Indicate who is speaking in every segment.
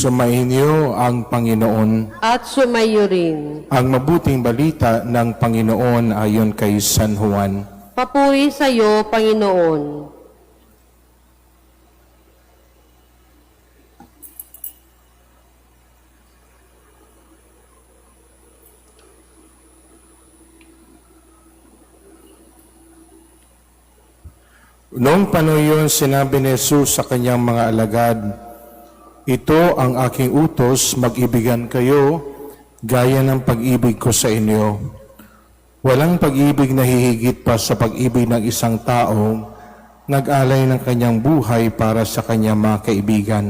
Speaker 1: Sumainyo ang Panginoon.
Speaker 2: At sumayo rin.
Speaker 1: Ang mabuting balita ng Panginoon ayon kay San Juan.
Speaker 2: Papuri sa iyo, Panginoon.
Speaker 1: Noong panahon yun, sinabi ni Jesus sa kanyang mga alagad, "Ito ang aking utos, mag-ibigan kayo, gaya ng pag-ibig ko sa inyo. Walang pag-ibig na hihigit pa sa pag-ibig ng isang tao, nag-alay ng kanyang buhay para sa kanyang mga kaibigan.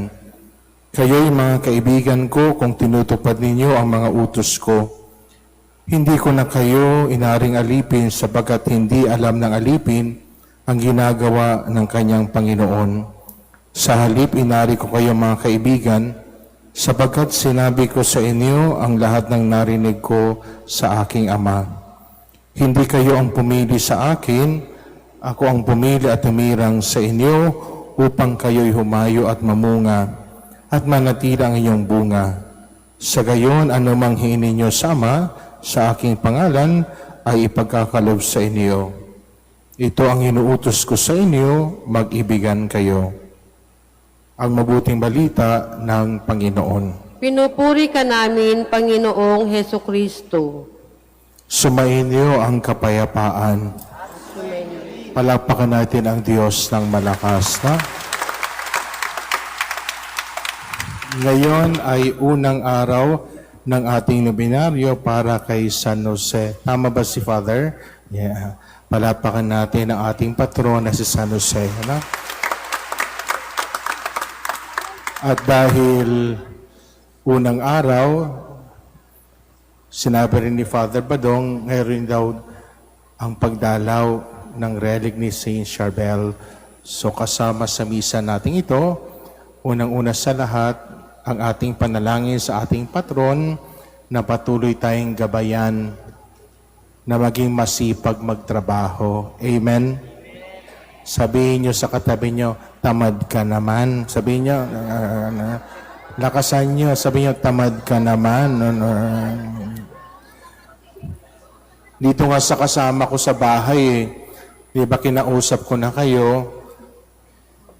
Speaker 1: Kayo'y mga kaibigan ko kung tinutupad ninyo ang mga utos ko. Hindi ko na kayo inaring alipin sapagkat hindi alam ng alipin ang ginagawa ng kanyang Panginoon. Sa halip, inari ko kayo mga kaibigan, sapagkat sinabi ko sa inyo ang lahat ng narinig ko sa aking Ama. Hindi kayo ang pumili sa akin, ako ang pumili at tumirang sa inyo upang kayo'y humayo at mamunga at manatili ang inyong bunga. Sa gayon, anumang hingin ninyo sa Ama, sa aking pangalan, ay ipagkakalob sa inyo. Ito ang inuutos ko sa inyo, mag-ibigan kayo." Ang mabuting balita ng Panginoon.
Speaker 2: Pinupuri ka namin, Panginoong Heso Kristo.
Speaker 1: Sumainyo ang kapayapaan. Palakpakan natin ang Diyos ng malakas. Na? Ngayon ay unang araw ng ating nobinaryo para kay San Jose. Tama ba si Father? Yeah. Palakpakan natin ang ating patron na si San Jose. Ano? At dahil unang araw, sinabi rin ni Father Badong, ngayon daw ang pagdalaw ng relic ni Saint Charbel. So kasama sa misa natin ito, unang-una sa lahat, ang ating panalangin sa ating patron na patuloy tayong gabayan na maging masipag magtrabaho. Amen? Sabihin nyo sa katabi nyo, tamad ka naman. Sabihin nyo, lakasan nyo, sabihin nyo, tamad ka naman. Dito nga sa kasama ko sa bahay, di ba kinausap ko na kayo,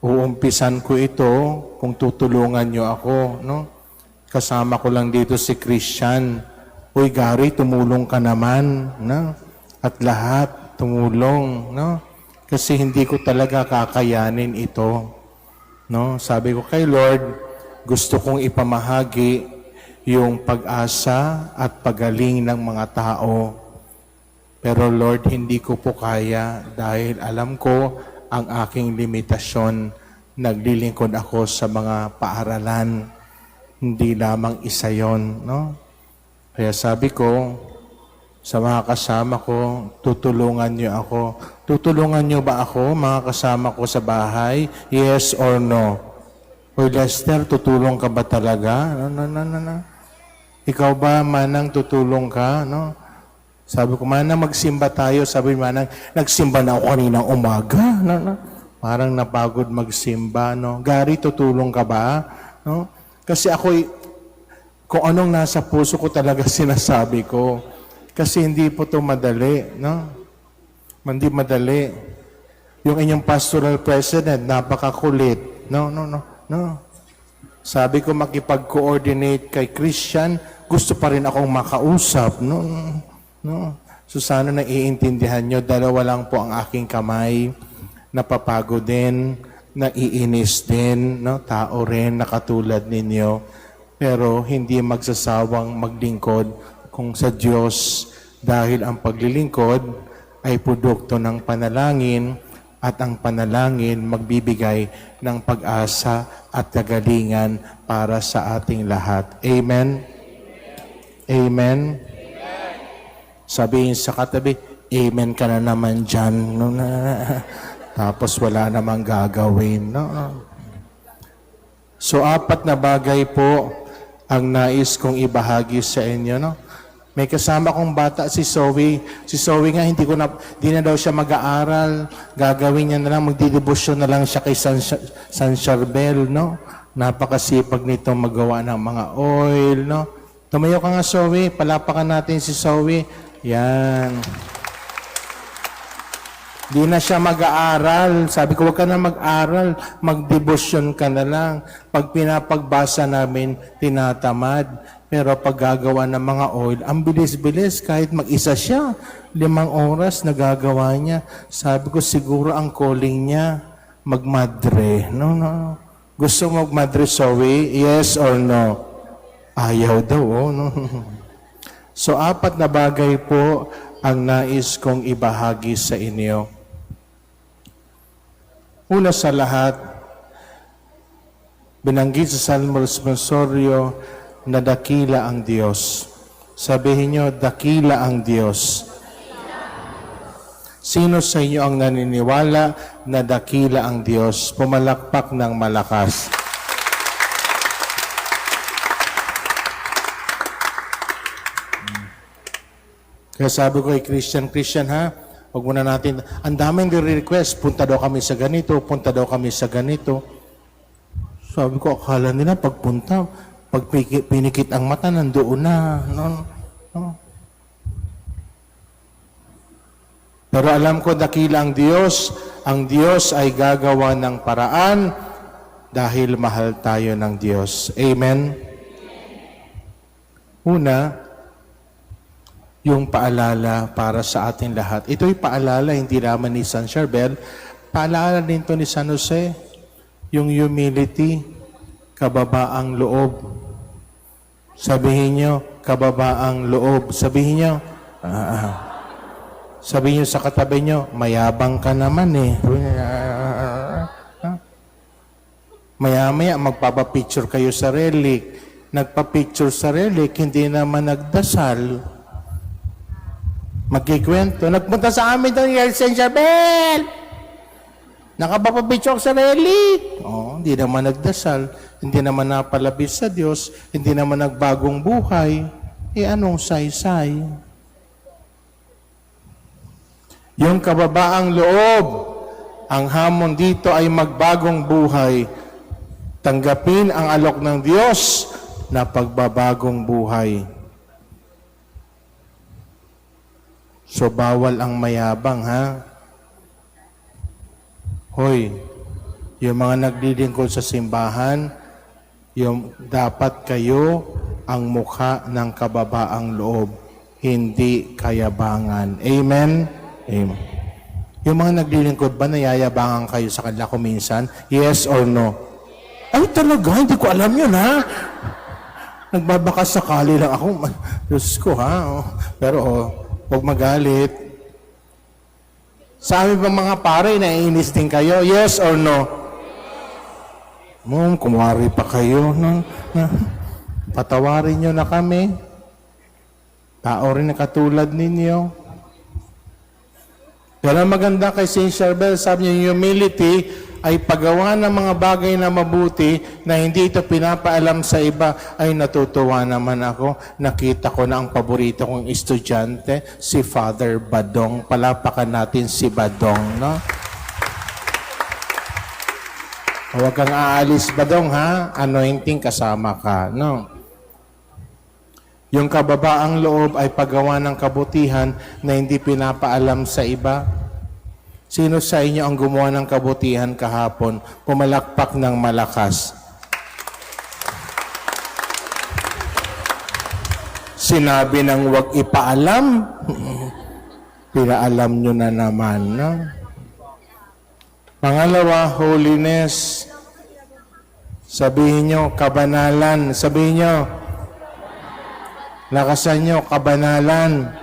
Speaker 1: uumpisan ko ito kung tutulungan nyo ako. No? Kasama ko lang dito si Christian. Uy, Gary, tumulong ka naman, no? At lahat, tumulong, no? Kasi hindi ko talaga kakayanin ito, no? Sabi ko kay Lord, gusto kong ipamahagi yung pag-asa at pagaling ng mga tao. Pero Lord, hindi ko po kaya dahil alam ko ang aking limitasyon. Naglilingkod ako sa mga paaralan. Hindi lamang isa yon, no? Kaya sabi ko, sa mga kasama ko, tutulungan niyo ako. Tutulungan niyo ba ako, mga kasama ko sa bahay? Yes or no? Hoy Lester, tutulong ka ba talaga? No. Ikaw ba, Manang, tutulong ka? No? Sabi ko, Manang, magsimba tayo. Sabi Manang, nagsimba na ako kaninang umaga. No. Parang napagod magsimba. No? Gary, tutulong ka ba? No? Kasi ako'y kung anong nasa puso ko talaga sinasabi ko. Kasi hindi po ito madali, no? Hindi madali. Yung inyong pastoral president, napakakulit. No. Sabi ko makipag-coordinate kay Christian, gusto pa rin akong makausap. No. So sana naiintindihan nyo, dalawa lang po ang aking kamay, napapagod din, naiinis din, no? Tao rin, nakatulad ninyo. Pero hindi magsasawang maglingkod kung sa Diyos dahil ang paglilingkod ay produkto ng panalangin at ang panalangin magbibigay ng pag-asa at kagalingan para sa ating lahat. Amen? Amen? Sabihin sa katabi, amen ka na naman dyan. No, tapos wala namang gagawin. No? So, 4 na bagay po ang nais kong ibahagi sa inyo, no? May kasama kong bata, si Zoe. Si Zoe nga, di na daw siya mag-aaral. Gagawin niya na lang, magdidebosyon na lang siya kay San Charbel, no? Napakasipag nito magawa ng mga oil, no? Tumayo ka nga, Zoe. Palapakan natin si Zoe. Yan. Di na siya mag-aaral. Sabi ko, huwag ka na mag-aral. Mag-devotion ka na lang. Pag pinapagbasa namin, tinatamad. Pero pag gagawa ng mga oil, ang bilis-bilis. Kahit mag-isa siya, 5 oras nagagawa niya. Sabi ko, siguro ang calling niya, magmadre. No. Gusto mo magmadre, Zoe? Yes or no? Ayaw daw, oh. No? So, 4 na bagay po ang nais kong ibahagi sa inyo. Una sa lahat, binanggit sa Salmo Responsorio na dakila ang Diyos. Sabihin nyo, dakila ang Diyos. Sino sa inyo ang naniniwala na dakila ang Diyos? Pumalakpak ng malakas. Kaya sabi ko kay Christian ha, huwag muna natin, ang daming request, punta daw kami sa ganito, punta daw kami sa ganito. Sabi ko, akala nila pagpunta, pag pinikit ang mata, nandoon na. No. Pero alam ko, dakila ang Diyos ay gagawa ng paraan dahil mahal tayo ng Diyos. Amen? Una, yung paalala para sa ating lahat. Ito'y paalala, hindi naman ni San Charbel. Paalala din to ni San Jose. Yung humility, kababaang loob. Sabihin nyo, kababaang loob. Sabihin nyo, sabihin nyo sa katabi nyo, mayabang ka naman eh. Maya-maya, magpapapicture kayo sa relic. Nagpa-picture sa relic, hindi naman nagdasal. Magkikwento, nagpunta sa amin doon yung San Charbel. Nakapapapicture sa relic. Hindi naman nagdasal. Hindi naman napalapit sa Diyos. Hindi naman nagbagong buhay. Anong saysay? Yung kababaang loob, ang hamon dito ay magbagong buhay. Tanggapin ang alok ng Diyos na pagbabagong buhay. So, bawal ang mayabang, ha? Hoy, yung mga naglilingkod sa simbahan, yung dapat kayo ang mukha ng kababaang loob, hindi kayabangan. Amen? Amen. Yung mga naglilingkod ba, nayayabangan kayo sa kanila kuminsan? Yes or no? Ay, talaga? Hindi ko alam yun, ha? Nagbabakas sakali lang ako. Diyos ko, ha? Pero, huwag magalit. Sa amin ba mga pare, naiinis din kayo? Yes or no? Kumwari pa kayo. No? Patawarin nyo na kami. Tao rin na katulad ninyo. Pero maganda kay Saint Charbel, sabi niya, humility ay paggawa ng mga bagay na mabuti na hindi ito pinapaalam sa iba. Ay, natutuwa naman ako. Nakita ko na ang paborito kong estudyante, si Father Badong. Palapakan natin si Badong, no? Huwag kang aalis, Badong, ha? Anointing kasama ka, no? Yung kababaang loob ay paggawa ng kabutihan na hindi pinapaalam sa iba. Sino sa inyo ang gumawa ng kabutihan kahapon? Pumalakpak ng malakas. Sinabi ng huwag ipaalam. Pinaalam nyo na naman, no? Pangalawa, holiness. Sabihin nyo, kabanalan. Sabihin nyo, lakasan nyo, kabanalan.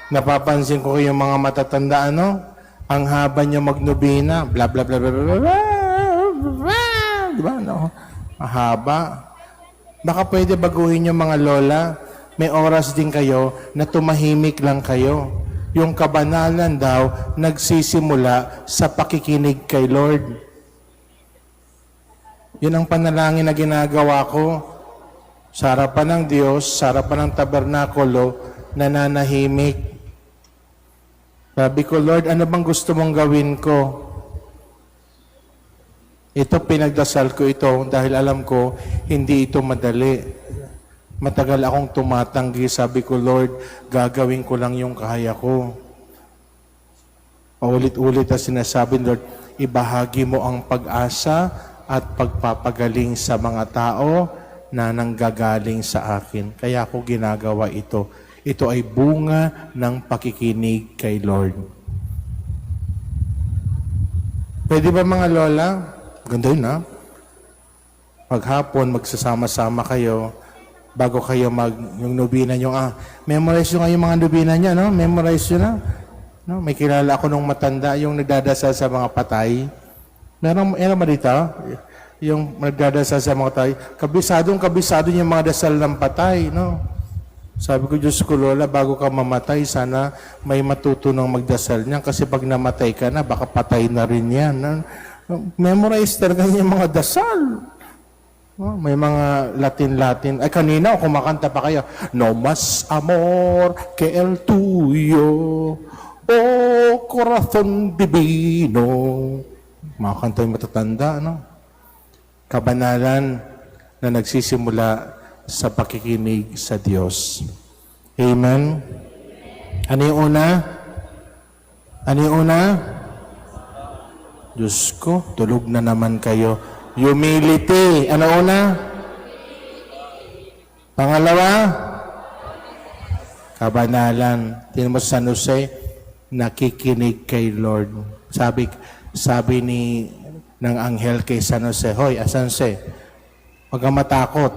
Speaker 1: Napapansin ko yung mga matatanda, ano? Ang haba nyo magnobina, bla bla bla bla bla bla, diba, no? Mahaba. Baka pwede baguhin yung mga lola. May oras din kayo na tumahimik lang kayo. Yung kabanalan daw, nagsisimula sa pakikinig kay Lord. Yun ang panalangin na ginagawa ko. Sa harapan ng Diyos, sa harapan ng tabernakulo, nananahimik. Sabi ko, Lord, ano bang gusto mong gawin ko? Ito, pinagdasal ko ito dahil alam ko, hindi ito madali. Matagal akong tumatanggi. Sabi ko, Lord, gagawin ko lang yung kaya ko. Paulit-ulit na sinasabi, Lord, ibahagi mo ang pag-asa at pagpapagaling sa mga tao na nanggagaling sa akin. Kaya ako ginagawa ito. Ito ay bunga ng pakikinig kay Lord. Pwede ba mga lola? Ganda yun, ha? Paghapon, magsasama-sama kayo bago kayo yung nobina nyo. Memorize nyo nga yung mga nobina nyo, no? Memorize nyo na. No? May kilala ako nung matanda, yung nagdadasal sa mga patay. Meron ba dito? Yung nagdadasal sa mga patay. Kabisado yung mga dasal ng patay, no? Sabi ko, Diyos ko, Lola, bago ka mamatay, sana may matutunang magdasal niyan. Kasi pag namatay ka na, baka patay na rin yan. Memorize talaga yung mga dasal. May mga Latin-Latin. Ay, kanina, kumakanta pa kayo. No mas amor que el tuyo, oh corazón divino. Mga kanta yung matatanda, no? Kabanalan na nagsisimula sa pakikinig sa Diyos. Amen? Ano yung una? Ano yung una? Diyos ko, tulog na naman kayo. Humility. Ano una? Pangalawa? Kabanalan. Tingnan mo sa San Jose, nakikinig kay Lord. Sabi ng anghel kay San Jose, Hoy, San Jose, huwag kang matakot.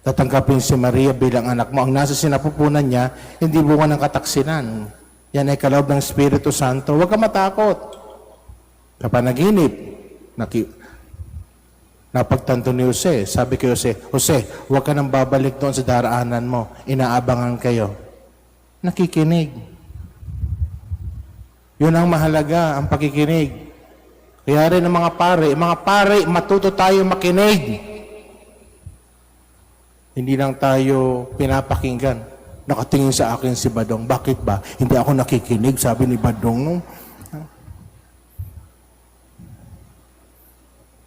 Speaker 1: Tatanggapin si Maria bilang anak mo. Ang nasa sinapupunan niya, hindi bunga ng kataksinan. Yan ay kaloob ng Espiritu Santo. Huwag kang matakot. Kapanaginip, napagtanto ni Jose, sabi kay Jose, Jose, huwag ka nang babalik doon sa daraanan mo. Inaabangan kayo. Nakikinig. Yun ang mahalaga, ang pakikinig. Kaya rin ang mga pare, matuto tayo makinig. Hindi lang tayo pinapakinggan. Nakatingin sa akin si Badong. Bakit ba? Hindi ako nakikinig, sabi ni Badong. No?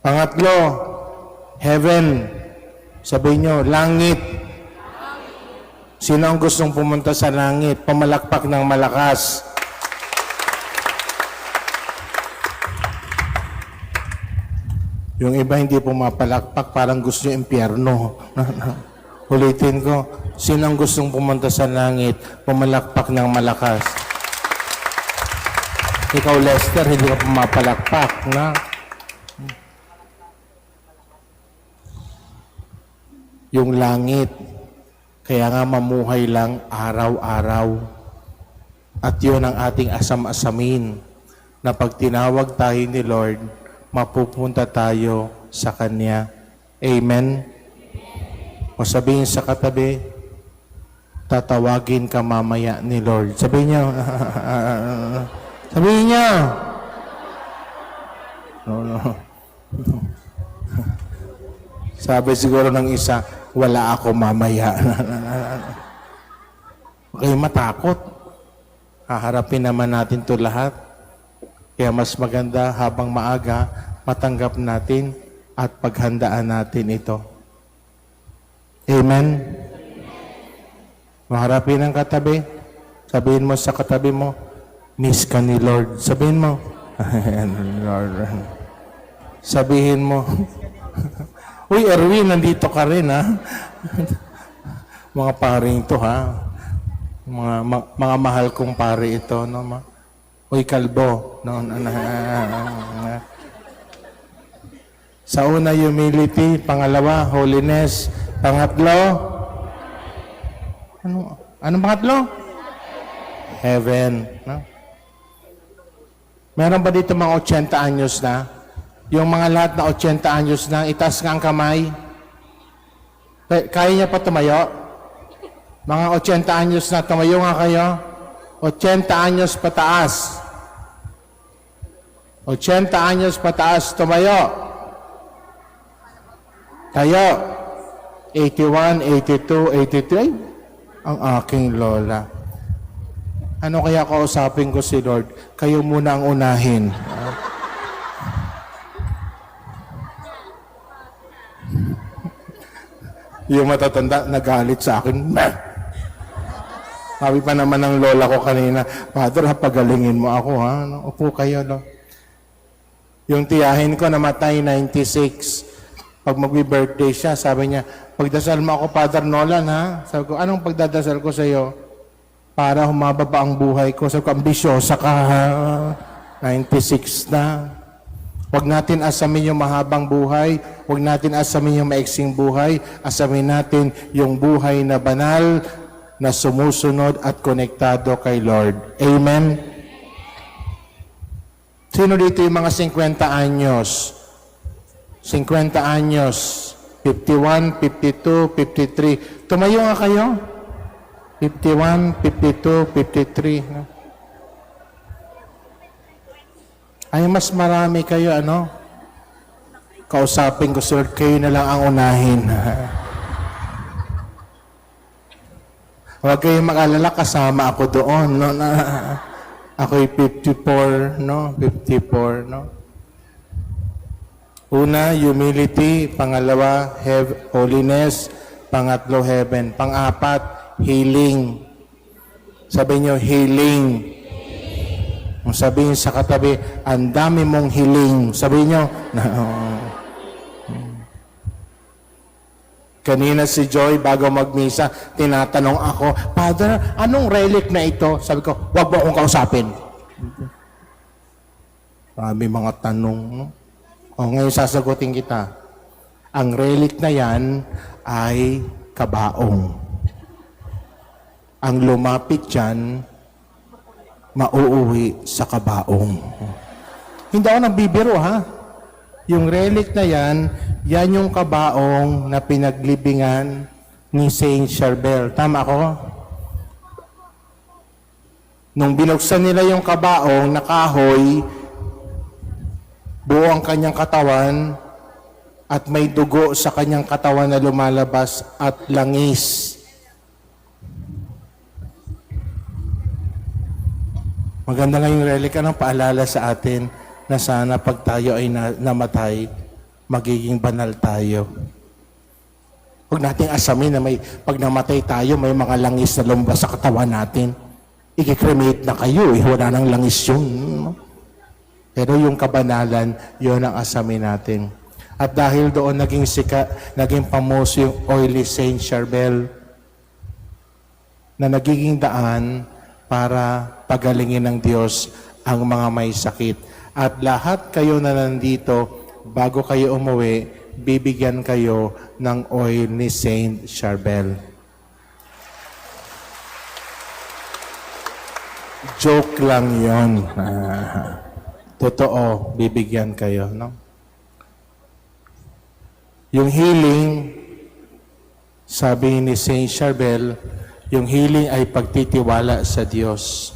Speaker 1: Pangatlo, heaven. Sabi nyo, langit. Sino ang gustong pumunta sa langit? Pamalakpak ng malakas. Yung iba hindi pumapalakpak, parang gusto yung impyerno. Ulitin ko, sino ang gustong pumunta sa langit? Pumalakpak ng malakas. Ikaw, Lester, hindi ka pumapalakpak, na? Yung langit, kaya nga mamuhay lang araw-araw. At yun ang ating asam-asamin, na pag tinawag tayo ni Lord, mapupunta tayo sa Kanya. Amen? O sabihin sa katabi, tatawagin ka mamaya ni Lord. Sabihin niyo, sabihin niyo. No. Sabi siguro ng isa, wala ako mamaya. Okay, matakot. Haharapin naman natin to lahat. Kaya mas maganda habang maaga, matanggap natin at paghandaan natin ito. Amen? Maharapin ang katabi. Sabihin mo sa katabi mo, miss ka ni Lord. Sabihin mo, Lord. Sabihin mo, uy, Erwin, nandito ka rin, ha? Mga paring to, ha? Mga mahal kong pare ito, no? Uy, kalbo. No? Sa una, humility. Pangalawa, holiness. Pangatlo, anong pangatlo? Heaven. No? Meron ba dito mga 80 anyos na? Yung mga lahat na 80 anyos na, itaas nga ang kamay. Kaya niya pa tumayo? Mga 80 anyos na, tumayo nga kayo. 80 anyos pataas. 80 anyos pataas, tumayo. Tayo. 81, 82, 83. Ay, ang aking lola. Ano kaya kausapin ko si Lord? Kayo muna ang unahin. Yung matatanda, nagalit sa akin. Meh! Sabi pa naman ng lola ko kanina, Father, pagalingin mo ako, ha? Upo kayo, no? Yung tiyahin ko, namatay, 96. Pag magbi-birthday siya, sabi niya, pagdasal mo ako, Father Nolan, ha? Sabi ko, anong pagdadasal ko sa iyo? Para humaba pa ang buhay ko. Sabi ko, ambisyosa ka, ha? 96 na. Huwag natin asamin yung mahabang buhay. Huwag natin asamin yung maiksing buhay. Asamin natin yung buhay na banal, na sumusunod at konektado kay Lord. Amen? Sino dito yung mga 50 anyos? 50 anyos. 51, 52, 53. Tumayo nga kayo. 51, 52, 53. No? Ay, mas marami kayo, ano? Kausapin ko, sir, kayo na lang ang unahin. Huwag kayong mag-alala, kasama ako doon. No? Ako'y 54, no? 54, no? Una, humility. Pangalawa, holiness. Pangatlo, heaven. Pang-apat, healing. Sabi nyo, healing. Kung sabihin sa katabi, ang dami mong healing. Sabi nyo, Kanina si Joy, bago magmisa, tinatanong ako, Father, anong relic na ito? Sabi ko, huwag mo akong kausapin. Marami mga tanong. No? O ngayon sasagutin kita. Ang relic na yan ay kabaong. Ang lumapit dyan, mauuwi sa kabaong. Hindi ako nagbibiro, ha? Yung relic na yan yung kabaong na pinaglibingan ni Saint Charbel. Tama ako? Nung binuksan nila yung kabaong na kahoy, buo ang kanyang katawan at may dugo sa kanyang katawan na lumalabas at langis. Maganda nga yung relic, anong paalala sa atin na sana pag tayo ay namatay, magiging banal tayo. Huwag nating asamin na pag namatay tayo, may mga langis na lumabas sa katawan natin. I-cremate na kayo, wala nang langis yun. No? Pero yung kabanalan, yun ang asamin natin. At dahil doon naging pamoso yung oily Saint Charbel, na nagiging daan para pagalingin ng Diyos ang mga may sakit. At lahat kayo na nandito, bago kayo umuwi, bibigyan kayo ng oil ni Saint Charbel. Joke lang yon. Totoo, bibigyan kayo. No? Yung healing, sabi ni Saint Charbel, yung healing ay pagtitiwala sa Diyos.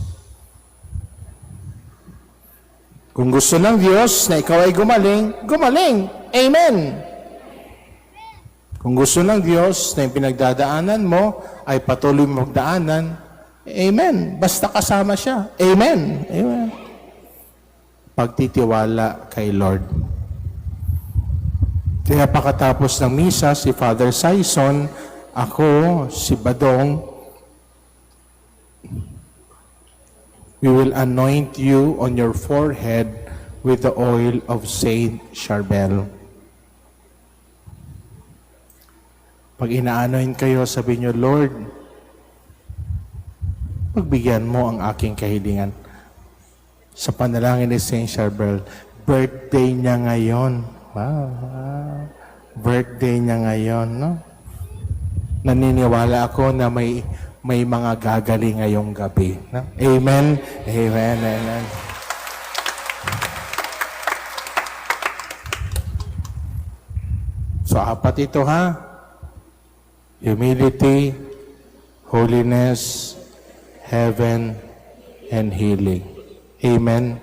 Speaker 1: Kung gusto ng Diyos na ikaw ay gumaling, gumaling. Amen. Kung gusto ng Diyos na yung pinagdadaanan mo ay patuloy magdaanan, amen. Basta kasama siya. Amen. Amen. Pagtitiwala kay Lord. Kaya pagkatapos ng misa, si Father Sison, ako, si Badong, we will anoint you on your forehead with the oil of Saint Charbel. Pag ina-anoint kayo, sabi nyo, Lord, pagbigyan mo ang aking kahilingan. Sa panalangin ni Saint Charbel, birthday niya ngayon. Wow. Birthday niya ngayon, no? Naniniwala ako na may mga gagaling ngayong gabi. No? Amen? Amen. Amen. So, apat ito, ha? Humility, holiness, heaven, and healing. Amen.